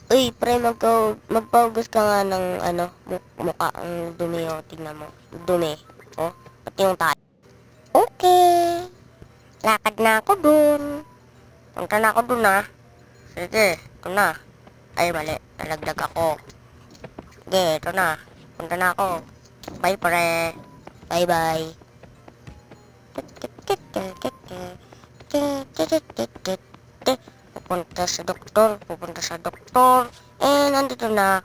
Uy, pre, magpahugas ka nga ng, mukha ang dumi, o. Tingnan mo. Dumi. O, pati yung tayo. Okay. Lakad na ako dun. Punta na ako dun, ha. Sige, ito na. Ay, mali. Nalagdag ako. Sige, ito na. Punta na ako. Bye, pre. Bye-bye. Pupunta sa doktor. Nandito na.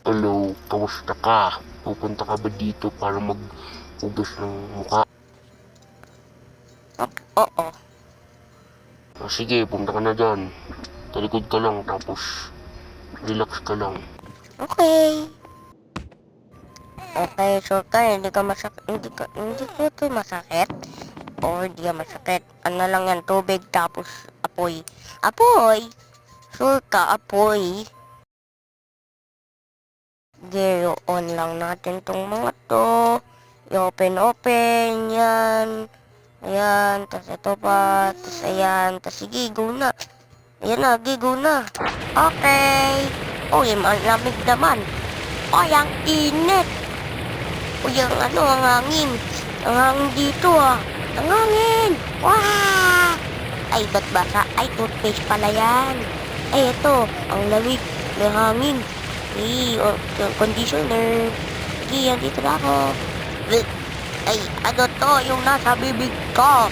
Hello, kamusta ka? Pupunta ka ba dito para maghugas ng mukha? Oo. Sige, punta ka na dyan. Talikod ka lang, tapos relax ka lang. Okay. Okay, sure ka, hindi ka ito masakit. O hindi ka masakit. Ano lang yan, tubig tapos apoy. Apoy? Sure ka, apoy? On lang natin tong mga to. I-open, yan. Ayan, tas ito pa, tas ayan, tas sige, go na. Ayan na, go na. Okay. Uy, malamig naman. Ay, ang init. Uy, ang hangin. Ang hangin dito, ah. Ang hangin. Wah! Ay, ba't basa? Ay, toothpaste pala yan. Ay, ito, ang lamig. May hangin. Yung conditioner. Sige, yan dito na ako. Ay, ano to? Yung nasa bibig ko.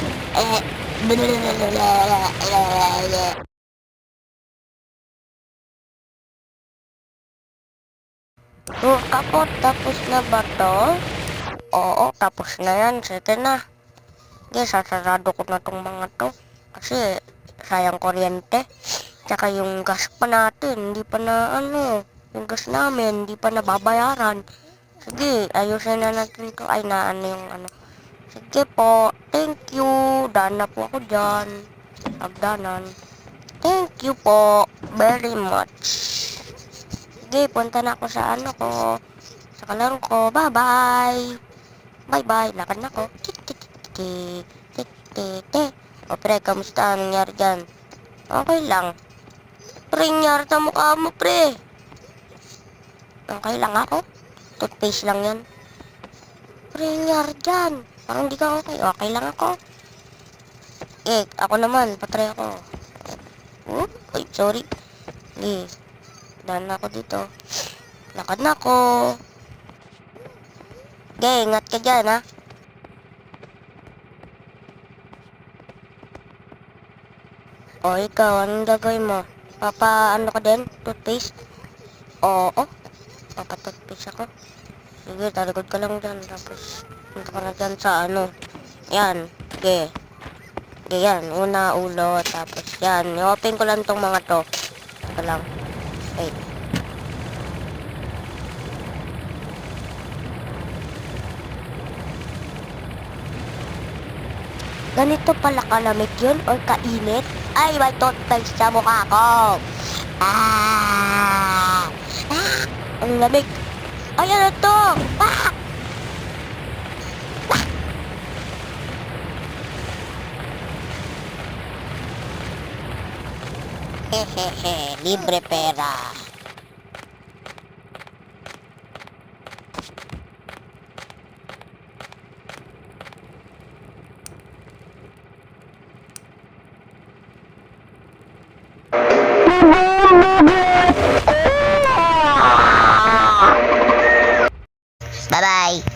Kapot, tapos na ba to? Oo, tapos na yan. Sige na. Sige, sasarado ko na tong mga to. Kasi, sayang kuryente. Tsaka yung gas pa natin, hindi pa na yung gas namin, hindi pa nababayaran. Sige, ayusin na natin to. Ay, yung Sige po, thank you. Daan na po ako dyan. Hagdanan. Thank you po very much. Sige, punta na ako sa ko. Sa kalaro ko. Bye-bye. Bye-bye. Lakad na ako. O pre, kamusta? Anong nangyari dyan? Okay lang. Pre, nangyari sa mukha mo, pre. Okay lang ako. Toothpaste lang yan. Pre, nangyari dyan. Parang di ka okay. Okay lang ako. Ako naman. Patry ako. Ay, sorry. Daan na ako dito. Lakad na ako. Ingat ka dyan, ha. O, ikaw, anong gagawin mo? Ano ka din? Toothpaste? Oo. Toothpaste ako. Sige, talikod ka lang dyan. Tapos, punta ka na dyan sa Yan. Sige. Sige, yan. Una, ulo. Tapos, yan. I-open ko lang tong mga to. Ito lang. Wait. Ganito pala kalamig yun or kainit? Ay, may toothpaste sa mukha ko. Ang lamig. Ay, ano to? Hehehe, libre pera. Bye-bye.